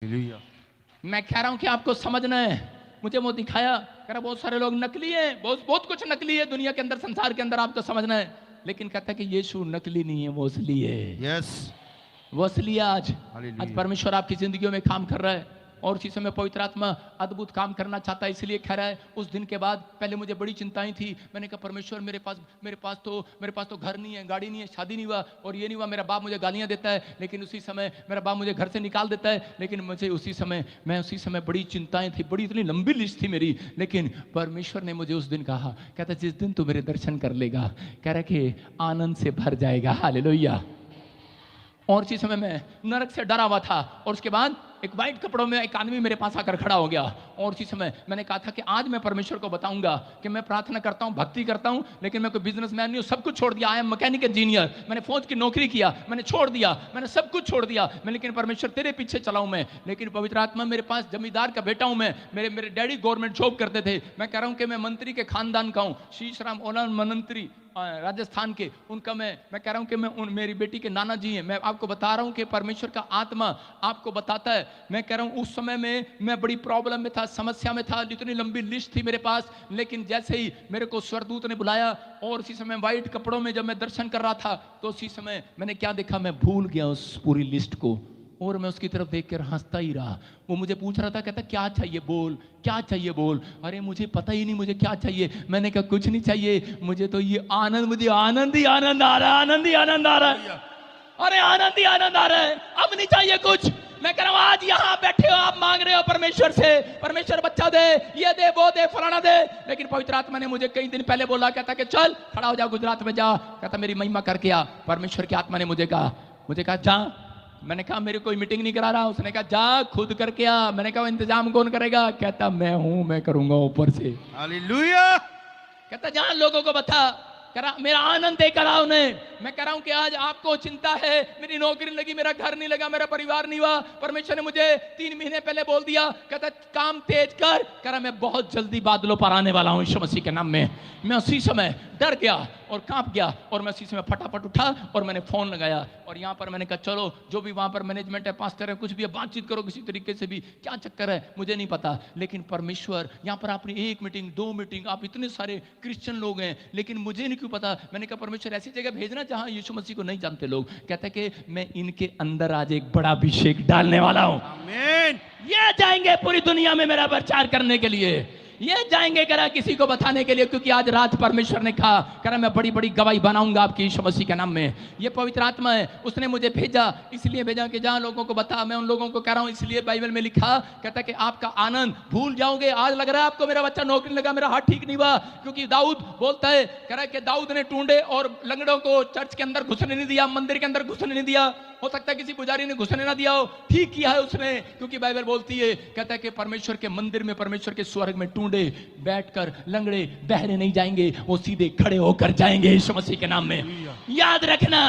Hallelujah. मैं कह रहा हूं कि आपको समझना है। मुझे वो दिखाया, कह रहा बहुत सारे लोग नकली हैं, बहुत बहुत कुछ नकली है दुनिया के अंदर, संसार के अंदर, आपको समझना है। लेकिन कहता है कि यीशु नकली नहीं है, वो असली है। यस। वो असली है। आज हालेलुया। परमेश्वर आपकी जिंदगियों में काम कर रहा है और उसी समय पवित्र आत्मा अद्भुत काम करना चाहता है। इसलिए कह रहा है, उस दिन के बाद पहले मुझे बड़ी चिंताएं थी। मैंने कहा परमेश्वर मेरे पास तो घर नहीं है, गाड़ी नहीं है, शादी नहीं हुआ और ये नहीं हुआ। मेरा बाप मुझे गालियां देता है, लेकिन उसी समय मेरा बाप मुझे घर से निकाल देता है। लेकिन मुझे उसी समय बड़ी चिंताएं थी, बड़ी इतनी लंबी लिस्ट थी मेरी। लेकिन परमेश्वर ने मुझे उस दिन कहा, कहता जिस दिन तू मेरे दर्शन कर लेगा, कह रहा कि आनंद से भर जाएगा। हालेलुया। और उसी समय मैं नरक से डरा हुआ था और उसके बाद एक वाइट कपड़ों में एक आदमी मेरे पास आकर खड़ा हो गया और उसी समय मैंने कहा था कि आज मैं परमेश्वर को बताऊंगा कि मैं प्रार्थना करता हूं, भक्ति करता हूं, लेकिन मैं कोई बिजनेसमैन नहीं हूं, सब कुछ छोड़ दिया। आई एम मैकेनिक इंजीनियर, मैंने फौज की नौकरी किया, मैंने छोड़ दिया, मैंने सब कुछ छोड़ दिया मैं, लेकिन परमेश्वर तेरे पीछे चला हूं मैं। लेकिन पवित्र आत्मा, मेरे पास जमींदार का बेटा हूं मैं, मेरे डैडी गवर्नमेंट जॉब करते थे। मैं कह रहा हूं कि मैं मंत्री के खानदान का हूं, शीश राम ओलान मंत्री राजस्थान के, उनका मैं कह रहा हूं कि मैं मेरी बेटी के नाना जी हैं। मैं आपको बता रहा हूं कि परमेश्वर का आत्मा आपको बताता है। मैं कह रहा हूं उस समय में मैं बड़ी प्रॉब्लम में था, समस्या में था, इतनी लंबी लिस्ट थी मेरे पास। लेकिन जैसे ही मेरे को स्वर्गदूत ने बुलाया और उसी समय व्हाइट कपड़ों में जब मैं दर्शन कर रहा था, तो उसी समय मैंने क्या देखा, मैं भूल गया उस पूरी लिस्ट को और मैं उसकी तरफ देखकर हंसता ही रहा। वो मुझे पूछ रहा था, कहता क्या चाहिए बोल, क्या चाहिए बोल। अरे मुझे पता ही नहीं मुझे क्या चाहिए। मैंने कहा कुछ नहीं चाहिए, मुझे तो ये आनंद, मुझे आनंद ही आनंद आ रहा है, आनंद ही आनंद आ रहा है, अरे आनंद ही आनंद आ रहा है, अब नहीं चाहिए कुछ। मैं कह रहा हूं आज यहाँ बैठे हो, आप मांग रहे हो परमेश्वर से, परमेश्वर बच्चा दे, ये दे, वो दे, फलाना दे। लेकिन पवित्र आत्मा ने मुझे कई दिन पहले बोला, कहता कि चल खड़ा हो जा, गुजरात में जा, कहता मेरी महिमा करके आ। परमेश्वर की आत्मा ने मुझे कहा जा। मैंने कहा मेरी कोई मीटिंग नहीं करा रहा। उसने कहा जा खुद करके आ। मैंने कहा इंतजाम कौन करेगा? कहता मैं हूं, मैं करूंगा ऊपर से। हालेलुया। कहता जा लोगों को बता, कह रहा मेरा आनंद देकर आओ उन्हें। मैं कह रहा हूं कि आज आपको चिंता है, मेरी नौकरी नहीं लगी, मेरा घर नहीं लगा, मेरा परिवार नहीं हुआ। परमेश्वर ने मुझे 3 महीने पहले बोल दिया, कहता काम तेज कर। कह रहा मैं बहुत जल्दी बादलों पर आने वाला हूं यीशु मसीह के नाम में। मैं उसी समय डर गया और कांप गया और मैं उसी समय फटाफट उठा और मैंने फोन लगाया और यहाँ पर मैंने कहा चलो जो भी वहां पर मैनेजमेंट है, पास्टर है, कुछ भी है, बातचीत करो किसी तरीके से भी। क्या चक्कर है मुझे नहीं पता, लेकिन परमेश्वर यहाँ पर आपने 1 मीटिंग 2 मीटिंग, आप इतने सारे क्रिश्चियन लोग हैं, लेकिन मुझे नहीं क्यों पता। मैंने कहा परमेश्वर ऐसी जगह भेजना जहां यीशु मसीह को नहीं जानते लोग। कहता है कि मैं इनके अंदर आज एक बड़ा अभिषेक डालने वाला हूं। आमीन। ये जाएंगे पूरी दुनिया में मेरा प्रचार करने के लिए, ये जाएंगे करा किसी को बताने के लिए, क्योंकि आज रात परमेश्वर ने कहा करा मैं बड़ी बड़ी गवाही बनाऊंगा आपकी यीशु मसीह के नाम में। ये पवित्र आत्मा है, उसने मुझे भेजा, इसलिए भेजा कि जहां लोगों को बता। मैं उन लोगों को कह रहा हूं, इसलिए बाइबल में लिखा, कहता कि आपका आनंद भूल जाओगे। आज लग रहा है आपको मेरा बच्चा नौकरी लगा, मेरा हाथ ठीक नहीं हुआ, क्योंकि दाऊद बोलता है, कह रहा है कि दाऊद ने टूंडे और लंगड़ों को चर्च के अंदर घुसने नहीं दिया, मंदिर के अंदर घुसने नहीं दिया। हो सकता है किसी पुजारी ने घुसने ना दिया हो, ठीक किया है उसने, क्योंकि बाइबल बोलती है, कहता है कि परमेश्वर के मंदिर में, परमेश्वर के स्वर्ग में टूंडे बैठकर, लंगड़े बहरे नहीं जाएंगे, वो सीधे खड़े होकर जाएंगे यीशु मसीह के नाम में। याद रखना,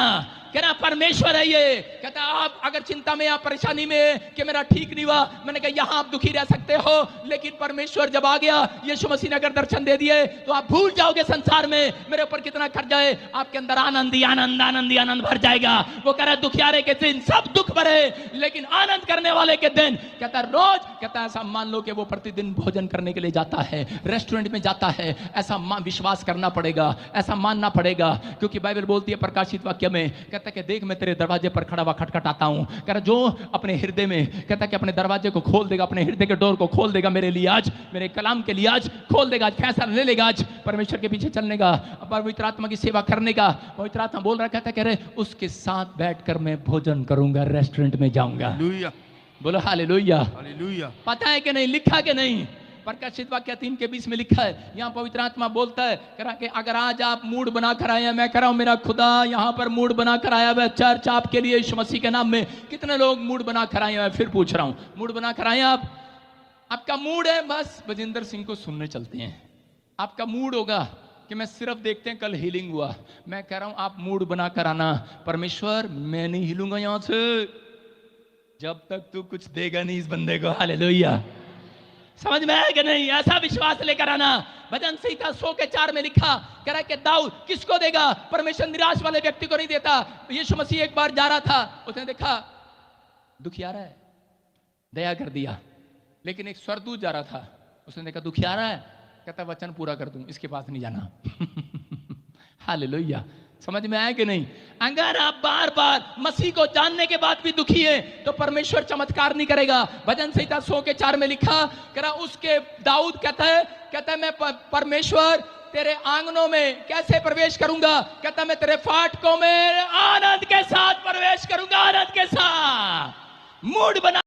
कहना परमेश्वर है ये। कहता आप अगर चिंता में या परेशानी में कि मेरा ठीक नहीं हुआ, मैंने कहा यहां आप दुखी रह सकते हो, लेकिन परमेश्वर जब आ गया, यीशु मसीह ने अगर दर्शन दे दिए, तो आप भूल जाओगे संसार में मेरे ऊपर कितना खर्च है। आपके अंदर आनंद ही आनंद, आनंद ही आनंद भर जाएगा। वो कह रहा है दुखियारे के दिन सब दुख भरे, लेकिन आनंद करने वाले के दिन, कहता रोज, कहता ऐसा मान लो कि वो प्रतिदिन भोजन करने के लिए जाता है, रेस्टोरेंट में जाता है, ऐसा विश्वास करना पड़ेगा, ऐसा मानना पड़ेगा, क्योंकि बाइबल बोलती है प्रकाशित वाक्य में, कहता कि देख मैं तेरे दरवाजे पर खड़ा हुआ खटखटाता हूं। कह रहा जो अपने हृदय में, कहता कि अपने दरवाजे को खोल देगा, अपने हृदय के डोर को खोल देगा मेरे लिए आज, मेरे कलाम के लिए आज खोल देगा, आज फैसला ले लेगा, आज परमेश्वर के पीछे चलने का, पवित्र आत्मा की सेवा करने का। पवित्र आत्मा बोल रहा, कहता कह रहे उसके साथ बैठकर मैं भोजन करूंगा, रेस्टोरेंट में जाऊंगा। हालेलुया। बोलो हालेलुया। हालेलुया। पता है कि नहीं, लिखा कि नहीं? प्रकाशित वाक्य 3:20 में लिखा है। यहाँ पवित्र आत्मा बोलता है, करा कि अगर आज आप मूड बनाकर आए हैं, मैं कह रहा हूं मेरा खुदा यहाँ पर मूड बनाकर आया हुआ चर्च आपके लिए यीशु मसीह के नाम में। कितने लोग मूड बनाकर आए हैं? फिर पूछ रहा हूं, मूड बनाकर आए आप? आपका मूड है बस बजिंदर सिंह को सुनने चलते हैं। आपका मूड होगा कि मैं सिर्फ देखते हैं कल हीलिंग हुआ। मैं कह रहा हूं आप मूड बनाकर आना, परमेश्वर मैं नहीं हिलूंगा यहां से जब तक तू कुछ देगा नहीं इस बंदे को। हालेलुया। समझ में आया कि नहीं? ऐसा विश्वास लेकर आना। भजन संहिता 100:4 में लिखा, कह रहा है कि दाऊद किसको देगा? परमेश्वर निराश वाले व्यक्ति को नहीं देता। यीशु मसीह एक बार जा रहा था, उसने देखा दुखियारा है, दया कर दिया। लेकिन एक स्वर्गदूत जा रहा था, उसने कहा दुखिया रहा है, कहता वचन पूरा कर दूं, इसके पास नहीं जाना। हालेलुया, समझ में आया कि नहीं? अगर आप बार बार मसीह को जानने के बाद भी दुखी हैं तो परमेश्वर चमत्कार नहीं करेगा। भजन संहिता 100:4 में लिखा, कह रहा उसके दाऊद कहता है मैं परमेश्वर तेरे आंगनों में कैसे प्रवेश करूंगा? कहता मैं तेरे फाटकों में आनंद के साथ प्रवेश करूंगा, आनंद के साथ। मूड बना